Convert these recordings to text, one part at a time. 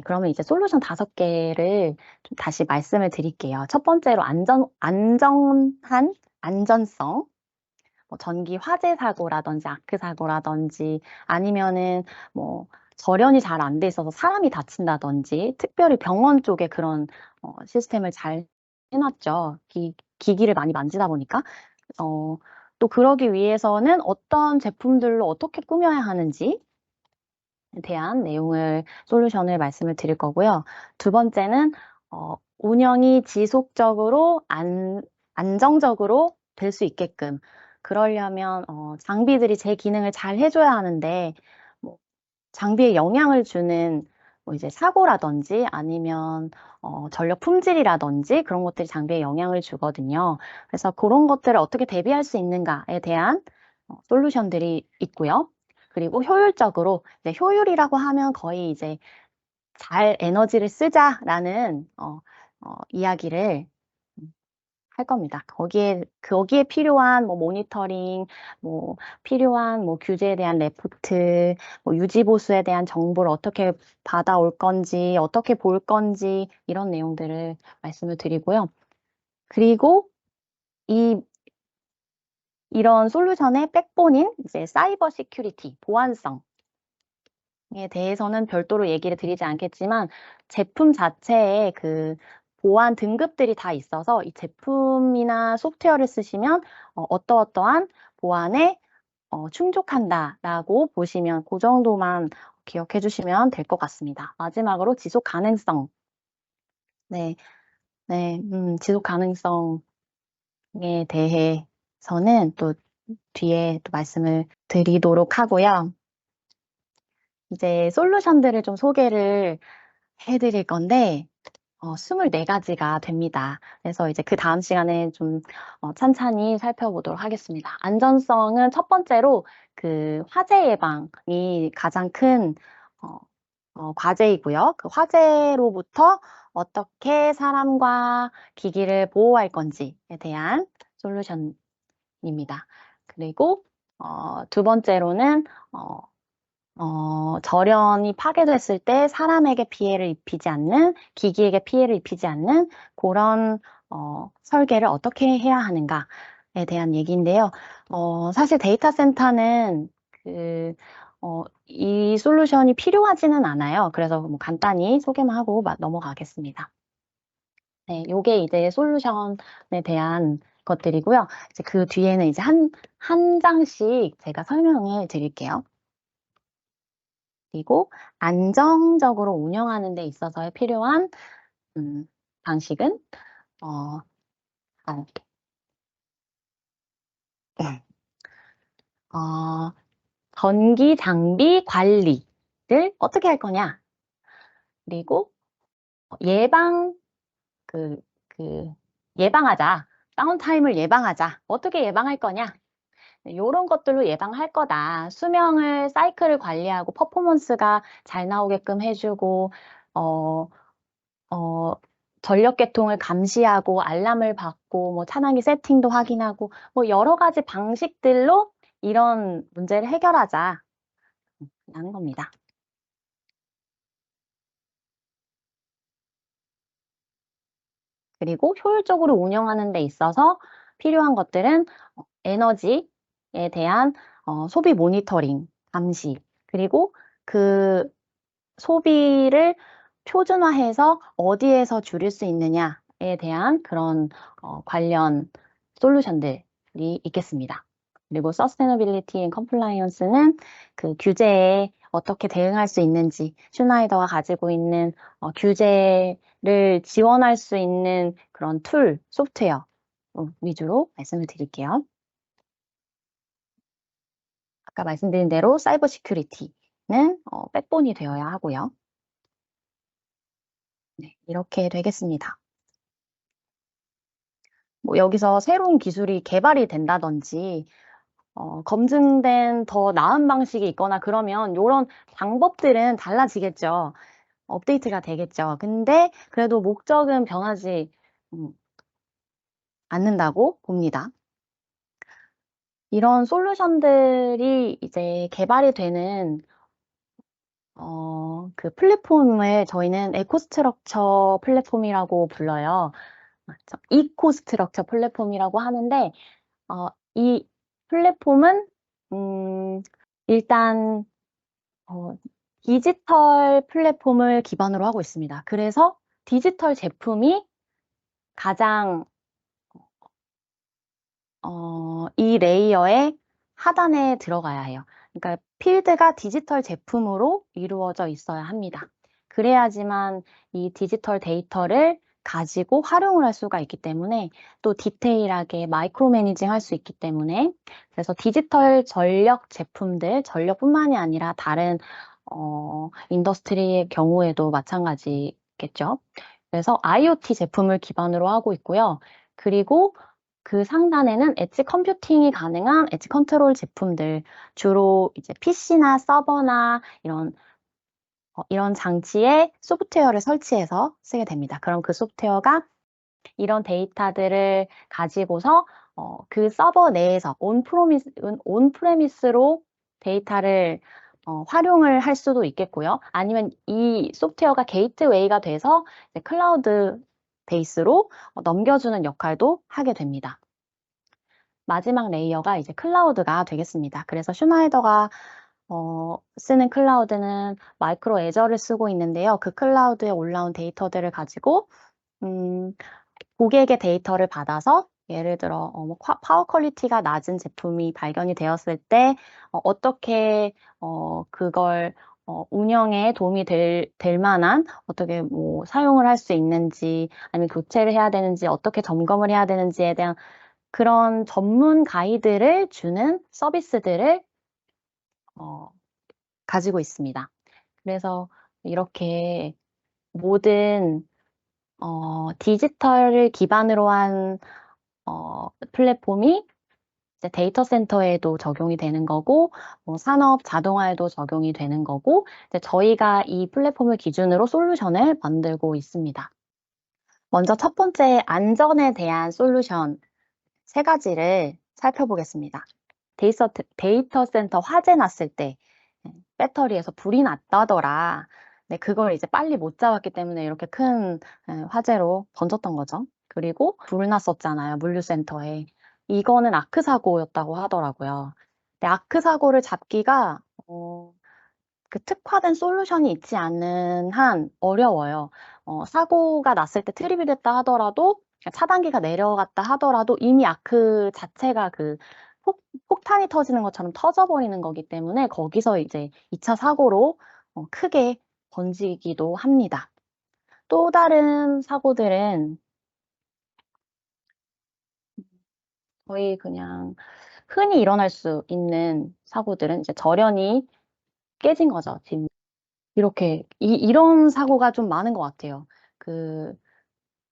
그러면 이제 솔루션 5개를 좀 다시 말씀을 드릴게요. 첫 번째로 안전성, 뭐 전기 화재 사고라든지 아크 사고라든지 아니면은 뭐 절연이 잘 안 돼 있어서 사람이 다친다든지 특별히 병원 쪽에 그런 시스템을 잘 해놨죠. 기기를 많이 만지다 보니까. 또 그러기 위해서는 어떤 제품들로 어떻게 꾸며야 하는지에 대한 내용을 솔루션을 말씀을 드릴 거고요. 두 번째는 운영이 지속적으로 안정적으로 될 수 있게끔 그러려면 장비들이 제 기능을 잘 해줘야 하는데 뭐 장비에 영향을 주는 뭐 이제 사고라든지 아니면 전력 품질이라든지 그런 것들이 장비에 영향을 주거든요. 그래서 그런 것들을 어떻게 대비할 수 있는가에 대한 솔루션들이 있고요. 그리고 효율적으로, 이제 효율이라고 하면 거의 이제 잘 에너지를 쓰자라는 이야기를 할 겁니다. 거기에 필요한 뭐 모니터링, 뭐 필요한 뭐 규제에 대한 레포트, 뭐 유지 보수에 대한 정보를 어떻게 받아올 건지, 어떻게 볼 건지 이런 내용들을 말씀을 드리고요. 그리고 이런 솔루션의 백본인 이제 사이버 시큐리티, 보안성에 대해서는 별도로 얘기를 드리지 않겠지만 제품 자체에 그 보안 등급들이 다 있어서 이 제품이나 소프트웨어를 쓰시면 어떠어떠한 보안에 충족한다라고 보시면 그 정도만 기억해 주시면 될 것 같습니다. 마지막으로 지속 가능성. 네, 네, 지속 가능성에 대해서는 또 뒤에 또 말씀을 드리도록 하고요. 이제 솔루션들을 좀 소개를 해드릴 건데 24가지가 됩니다. 그래서 이제 그 다음 시간에 좀 찬찬히 살펴보도록 하겠습니다. 안전성은 첫 번째로 그 화재 예방이 가장 큰 과제이고요. 그 화재로부터 어떻게 사람과 기기를 보호할 건지에 대한 솔루션입니다. 그리고 두 번째로는 절연이 파괴됐을 때 사람에게 피해를 입히지 않는, 기기에게 피해를 입히지 않는 그런 설계를 어떻게 해야 하는가에 대한 얘기인데요. 사실 데이터 센터는 이 솔루션이 필요하지는 않아요. 그래서 뭐 간단히 소개만 하고 넘어가겠습니다. 네, 요게 이제 솔루션에 대한 것들이고요. 이제 그 뒤에는 이제 한 장씩 제가 설명을 드릴게요. 그리고 안정적으로 운영하는 데 있어서 필요한 방식은 아, 전기 장비 관리를 어떻게 할 거냐? 그리고 예방 그, 그 예방하자. 다운타임을 예방하자. 어떻게 예방할 거냐? 이런 것들로 예방할 거다. 수명을, 사이클을 관리하고 퍼포먼스가 잘 나오게끔 해주고, 어, 어, 전력 계통을 감시하고 알람을 받고 뭐 차단기 세팅도 확인하고 뭐 여러 가지 방식들로 이런 문제를 해결하자라는 겁니다. 그리고 효율적으로 운영하는 데 있어서 필요한 것들은 에너지에 대한 소비 모니터링, 감시, 그리고 그 소비를 표준화해서 어디에서 줄일 수 있느냐에 대한 그런 관련 솔루션들이 있겠습니다. 그리고 Sustainability and Compliance는 그 규제에 어떻게 대응할 수 있는지, 슈나이더가 가지고 있는 규제를 지원할 수 있는 그런 툴, 소프트웨어 위주로 말씀을 드릴게요. 아까 말씀드린 대로 사이버 시큐리티는 백본이 되어야 하고요. 네, 이렇게 되겠습니다. 뭐 여기서 새로운 기술이 개발이 된다든지 검증된 더 나은 방식이 있거나 그러면 이런 방법들은 달라지겠죠. 업데이트가 되겠죠. 근데 그래도 목적은 변하지 않는다고 봅니다. 이런 솔루션들이 이제 개발이 되는 그 플랫폼을 저희는 에코스트럭처 플랫폼이라고 불러요. 이코스트럭처 플랫폼이라고 하는데, 이 플랫폼은, 일단, 디지털 플랫폼을 기반으로 하고 있습니다. 그래서 디지털 제품이 가장, 이 레이어의 하단에 들어가야 해요. 그러니까 필드가 디지털 제품으로 이루어져 있어야 합니다. 그래야지만 이 디지털 데이터를 가지고 활용을 할 수가 있기 때문에 또 디테일하게 마이크로 매니징 할 수 있기 때문에 그래서 디지털 전력 제품들, 전력뿐만이 아니라 다른 인더스트리의 경우에도 마찬가지겠죠. 그래서 IoT 제품을 기반으로 하고 있고요. 그리고 그 상단에는 엣지 컴퓨팅이 가능한 엣지 컨트롤 제품들, 주로 이제 PC나 서버나 이런 장치에 소프트웨어를 설치해서 쓰게 됩니다. 그럼 그 소프트웨어가 이런 데이터들을 가지고서 그 서버 내에서 온프레미스로 데이터를 활용을 할 수도 있겠고요. 아니면 이 소프트웨어가 게이트웨이가 돼서 이제 클라우드 베이스로 넘겨주는 역할도 하게 됩니다. 마지막 레이어가 이제 클라우드가 되겠습니다. 그래서 슈나이더가 쓰는 클라우드는 마이크로 애저를 쓰고 있는데요. 그 클라우드에 올라온 데이터들을 가지고 고객의 데이터를 받아서 예를 들어 파워 퀄리티가 낮은 제품이 발견이 되었을 때 어떻게 그걸 운영에 도움이 될 만한 어떻게 뭐 사용을 할 수 있는지 아니면 교체를 해야 되는지 어떻게 점검을 해야 되는지에 대한 그런 전문 가이드를 주는 서비스들을 가지고 있습니다. 그래서 이렇게 모든 디지털을 기반으로 한 플랫폼이 이제 데이터 센터에도 적용이 되는 거고, 산업 자동화에도 적용이 되는 거고, 이제 저희가 이 플랫폼을 기준으로 솔루션을 만들고 있습니다. 먼저 첫 번째 안전에 대한 솔루션 세 가지를 살펴보겠습니다. 데이터 센터 화재 났을 때 배터리에서 불이 났다더라. 네, 그걸 이제 빨리 못 잡았기 때문에 이렇게 큰 화재로 번졌던 거죠. 그리고 불 났었잖아요, 물류센터에. 이거는 아크 사고였다고 하더라고요. 근데 아크 사고를 잡기가 그 특화된 솔루션이 있지 않는 한 어려워요. 사고가 났을 때 트립이 됐다 하더라도 차단기가 내려갔다 하더라도 이미 아크 자체가 그 폭탄이 터지는 것처럼 터져버리는 거기 때문에 거기서 이제 2차 사고로 크게 번지기도 합니다. 또 다른 사고들은 거의 그냥 흔히 일어날 수 있는 사고들은 이제 절연이 깨진 거죠. 이렇게 이런 사고가 좀 많은 것 같아요. 그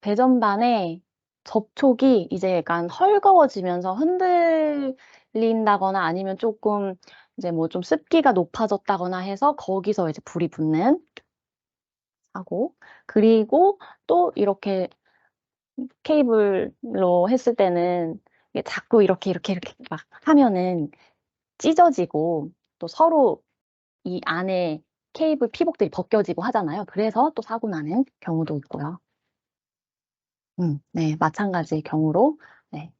배전반에 접촉이 이제 약간 헐거워지면서 흔들린다거나 아니면 조금 이제 뭐 좀 습기가 높아졌다거나 해서 거기서 이제 불이 붙는 사고. 그리고 또 이렇게 케이블로 했을 때는 이게 자꾸 이렇게 막 하면은 찢어지고 또 서로 이 안에 케이블 피복들이 벗겨지고 하잖아요. 그래서 또 사고 나는 경우도 있고요. 네, 마찬가지 경우로 네,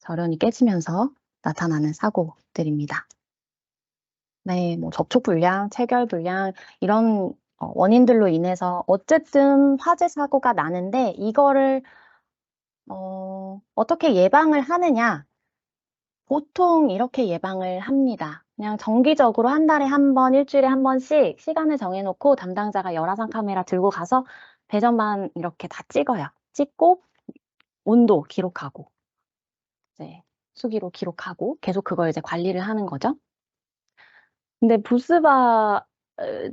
절연이 깨지면서 나타나는 사고들입니다. 네, 뭐 접촉 불량, 체결 불량 이런 원인들로 인해서 어쨌든 화재 사고가 나는데 이거를 어떻게 예방을 하느냐? 보통 이렇게 예방을 합니다. 그냥 정기적으로 한 달에 한 번, 일주일에 한 번씩 시간을 정해놓고 담당자가 열화상 카메라 들고 가서 배전만 이렇게 다 찍어요. 찍고 온도 기록하고 이제 수기로 기록하고 계속 그걸 이제 관리를 하는 거죠. 근데 부스바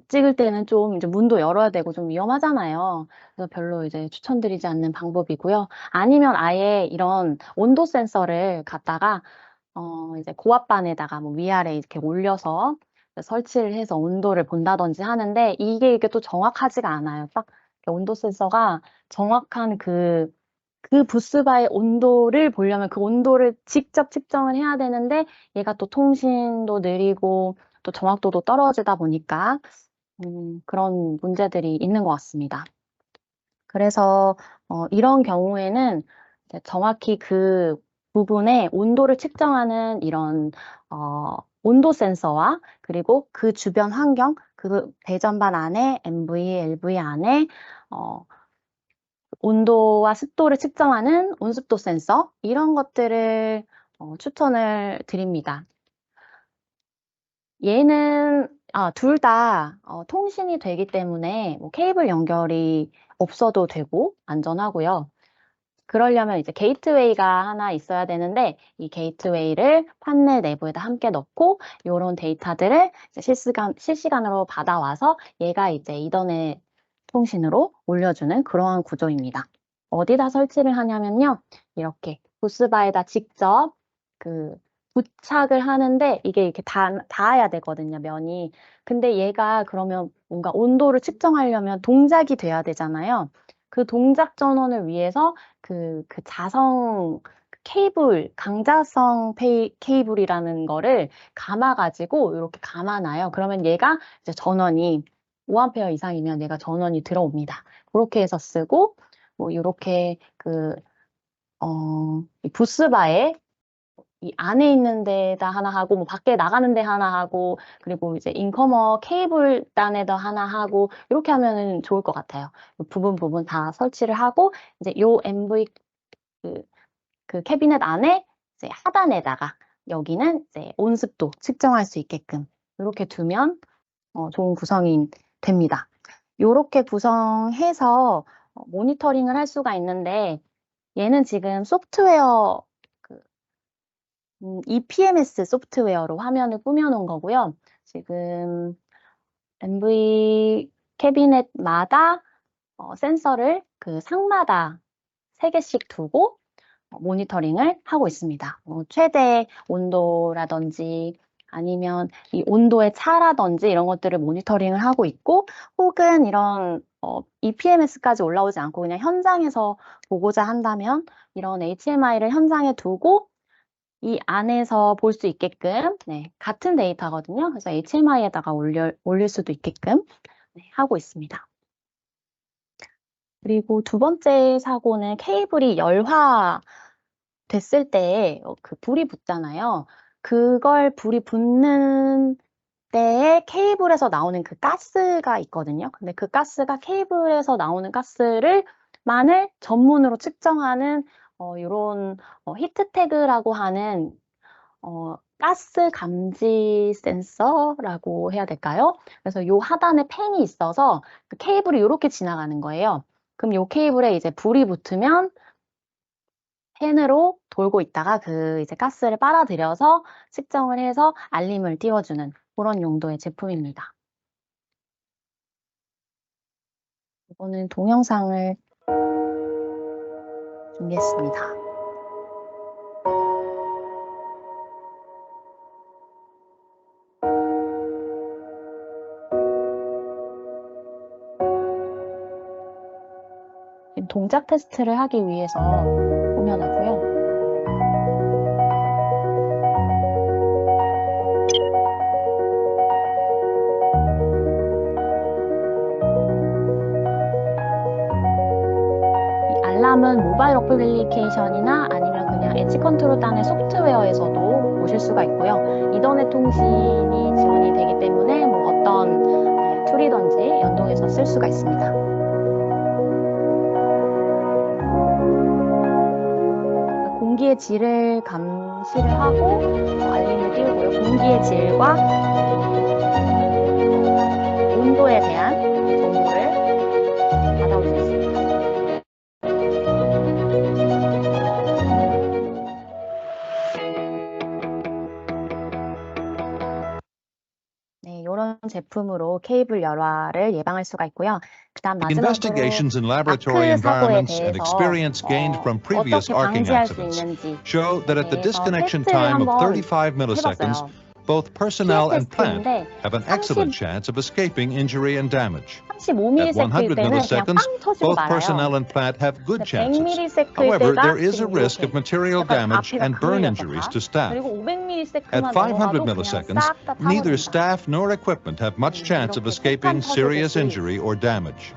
찍을 때는 좀 이제 문도 열어야 되고 좀 위험하잖아요. 그래서 별로 이제 추천드리지 않는 방법이고요. 아니면 아예 이런 온도 센서를 갖다가 이제 고압반에다가 뭐 위아래 이렇게 올려서 설치를 해서 온도를 본다든지 하는데 이게 또 정확하지가 않아요. 딱 온도 센서가 정확한 그 부스바의 온도를 보려면 그 온도를 직접 측정을 해야 되는데 얘가 또 통신도 느리고 또 정확도도 떨어지다 보니까 그런 문제들이 있는 것 같습니다. 그래서 이런 경우에는 이제 정확히 그 부분의 온도를 측정하는 이런 온도 센서와 그리고 그 주변 환경, 그 배전반 안에 MV, LV 안에 온도와 습도를 측정하는 온습도 센서 이런 것들을 추천을 드립니다. 얘는 둘 다 통신이 되기 때문에 뭐 케이블 연결이 없어도 되고 안전하고요. 그러려면 이제 게이트웨이가 하나 있어야 되는데 이 게이트웨이를 판넬 내부에다 함께 넣고 이런 데이터들을 이제 실시간으로 받아와서 얘가 이제 이더넷 통신으로 올려주는 그러한 구조입니다. 어디다 설치를 하냐면요. 이렇게 부스바에다 직접 부착을 하는데 이게 이렇게 닿아야 되거든요, 면이. 근데 얘가 그러면 뭔가 온도를 측정하려면 동작이 돼야 되잖아요. 그 동작 전원을 위해서 그 자성 케이블, 강자성 케이블이라는 거를 감아가지고 이렇게 감아놔요. 그러면 얘가 이제 전원이 5A 이상이면 얘가 전원이 들어옵니다. 그렇게 해서 쓰고, 뭐, 이렇게 이 부스바에 이 안에 있는 데다 하나 하고, 뭐, 밖에 나가는 데 하나 하고, 그리고 이제 인커머 케이블 단에다 하나 하고, 이렇게 하면은 좋을 것 같아요. 부분 다 설치를 하고, 이제 요 MV 그 캐비넷 안에 이제 하단에다가 여기는 이제 온습도 측정할 수 있게끔 이렇게 두면 좋은 구성이 됩니다. 이렇게 구성해서 모니터링을 할 수가 있는데 얘는 지금 소프트웨어 EPMS 소프트웨어로 화면을 꾸며놓은 거고요. 지금 MV 캐비넷마다 센서를 그 상마다 3개씩 두고 모니터링을 하고 있습니다. 최대 온도라든지 아니면 이 온도의 차라든지 이런 것들을 모니터링을 하고 있고 혹은 이런 EPMS까지 올라오지 않고 그냥 현장에서 보고자 한다면 이런 HMI를 현장에 두고 이 안에서 볼 수 있게끔 같은 데이터거든요. 그래서 HMI에다가 올릴 수도 있게끔 하고 있습니다. 그리고 두 번째 사고는 케이블이 열화 됐을 때 그 불이 붙잖아요. 그걸 불이 붙는 때에 케이블에서 나오는 그 가스가 있거든요. 근데 그 가스가 케이블에서 나오는 가스만을 전문으로 측정하는 이런 히트 태그라고 하는 가스 감지 센서라고 해야 될까요? 그래서 요 하단에 팬이 있어서 그 케이블이 이렇게 지나가는 거예요. 그럼 요 케이블에 이제 불이 붙으면 팬으로 돌고 있다가 그 이제 가스를 빨아들여서 측정을 해서 알림을 띄워주는 그런 용도의 제품입니다. 이거는 동영상을 준비했습니다. 지금 동작 테스트를 하기 위해서 꾸며놨고요. 알람은 모바일 어플리케이션이나 아니면 그냥 엣지 컨트롤 단의 소프트웨어에서도 보실 수가 있고요. 이더넷 통신이 지원이 되기 때문에 뭐 어떤 툴이든지 연동해서 쓸 수가 있습니다. 공기의 질을 감시를 하고 알림을 띄우고요. 공기의 질과 온도에 대한 정보를 받아올 수 있습니다. 이런 제품으로 케이블 열화를 예방할 수가 있고요. 그다음 마지막으로 Investigations in laboratory 아크 사고에 environments and 대해서 experience gained from previous 어떻게 arcing 방지할 수 accidents 있는지 show that at the 대해서 disconnection 테스트를 time of 한번 35 milliseconds, 해봤어요. both personnel and plant TSS인데 have an excellent chance of escaping injury and damage. At 35ms일 100 때는 그냥 milliseconds, 빵 터지고 both personnel 말아요. and plant have good 근데 chances. 100ms일 However, 때가 there is a 지금 risk 이렇게 of material 약간 damage 앞에가 and burn 그을려서 injuries 다. to staff. 그리고 At 500ms만 500 넘어가도 그냥 milliseconds, 싹 다 neither 타버린다. staff nor equipment have much chance of 이렇게 escaping 폭탄 serious 터지듯이 injury or damage.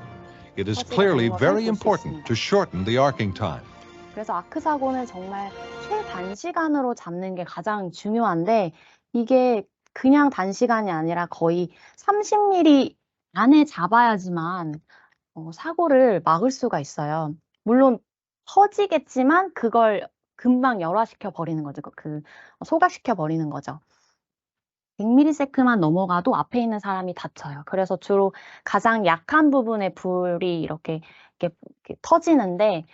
It is 터지게 clearly 되는 것을 very 볼 수 important 있습니다. to shorten the arcing time. 그래서 아크 사고는 정말 최단시간으로 잡는 게 가장 중요한데 이게 그냥 단시간이 아니라 거의 30mm 안에 잡아야지만 사고를 막을 수가 있어요. 물론 터지겠지만 그걸 금방 열화시켜 버리는 거죠. 소각시켜 버리는 거죠. 100ms만 넘어가도 앞에 있는 사람이 다쳐요. 그래서 주로 가장 약한 부분에 불이 이렇게 터지는데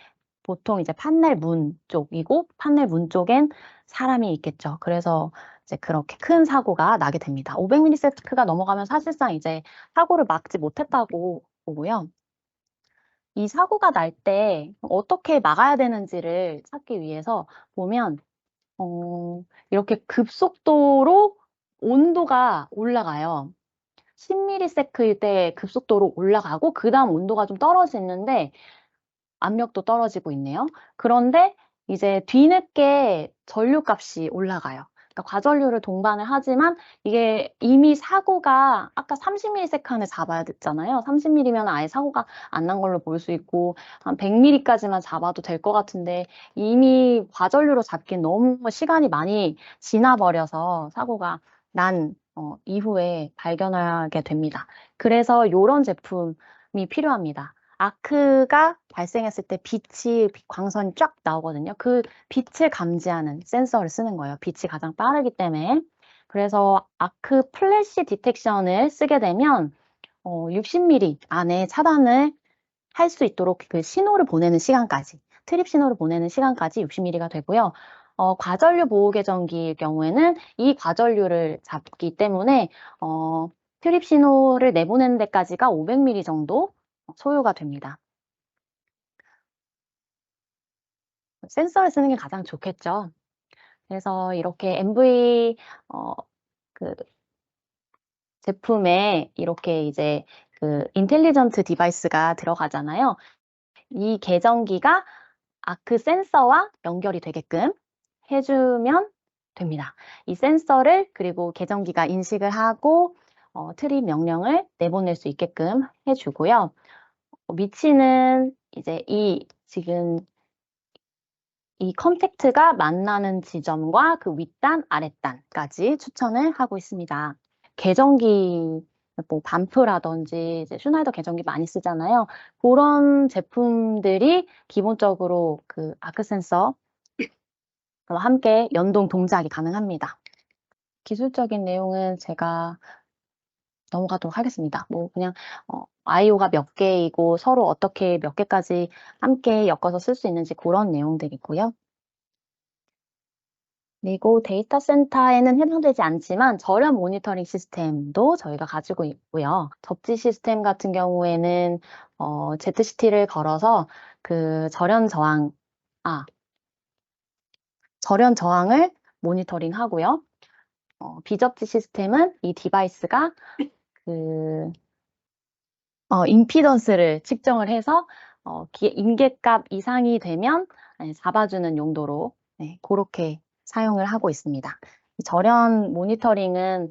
보통 이제 판넬 문 쪽이고 판넬 문 쪽엔 사람이 있겠죠. 그래서 이제 그렇게 큰 사고가 나게 됩니다. 500ms가 넘어가면 사실상 이제 사고를 막지 못했다고 보고요. 이 사고가 날 때 어떻게 막아야 되는지를 찾기 위해서 보면 이렇게 급속도로 온도가 올라가요. 10ms일 때 급속도로 올라가고 그다음 온도가 좀 떨어지는데 압력도 떨어지고 있네요. 그런데 이제 뒤늦게 전류값이 올라가요. 그러니까 과전류를 동반을 하지만 이게 이미 사고가 아까 30ms 안에 잡아야 됐잖아요. 30mm면 아예 사고가 안 난 걸로 볼 수 있고 한 100mm까지만 잡아도 될 것 같은데 이미 과전류로 잡긴 너무 시간이 많이 지나버려서 사고가 난 이후에 발견하게 됩니다. 그래서 이런 제품이 필요합니다. 아크가 발생했을 때 광선이 쫙 나오거든요. 그 빛을 감지하는 센서를 쓰는 거예요. 빛이 가장 빠르기 때문에. 그래서 아크 플래시 디텍션을 쓰게 되면 60mm 안에 차단을 할 수 있도록 그 신호를 보내는 시간까지, 트립 신호를 보내는 시간까지 60mm가 되고요. 과전류 보호 계정기일 경우에는 이 과전류를 잡기 때문에 트립 신호를 내보내는 데까지가 500mm 정도 소요가 됩니다. 센서를 쓰는 게 가장 좋겠죠. 그래서 이렇게 MV 그 제품에 이렇게 이제 그 인텔리전트 디바이스가 들어가잖아요. 이 계정기가 아크 센서와 연결이 되게끔 해주면 됩니다. 이 센서를 그리고 계정기가 인식을 하고 트립 명령을 내보낼 수 있게끔 해주고요. 위치는 이제 지금 이 컨택트가 만나는 지점과 그 윗단, 아랫단까지 추천을 하고 있습니다. 계정기, 뭐 반프라든지 이제 슈나이더 계정기 많이 쓰잖아요. 그런 제품들이 기본적으로 그 아크 센서와 함께 연동 동작이 가능합니다. 기술적인 내용은 제가 넘어가도록 하겠습니다. 뭐 그냥 IO가 몇 개이고 서로 어떻게 몇 개까지 함께 엮어서 쓸 수 있는지 그런 내용들이고요. 그리고 데이터 센터에는 해당되지 않지만 절연 모니터링 시스템도 저희가 가지고 있고요. 접지 시스템 같은 경우에는 ZCT를 걸어서 그 절연 저항을 모니터링 하고요. 비접지 시스템은 이 디바이스가 그 임피던스를 측정을 해서 임계값 이상이 되면 잡아주는 용도로 그렇게 사용을 하고 있습니다. 이 절연 모니터링은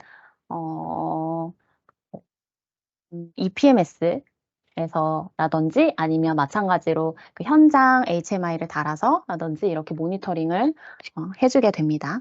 EPMS에서라든지 아니면 마찬가지로 그 현장 HMI를 달아서라든지 이렇게 모니터링을 해주게 됩니다.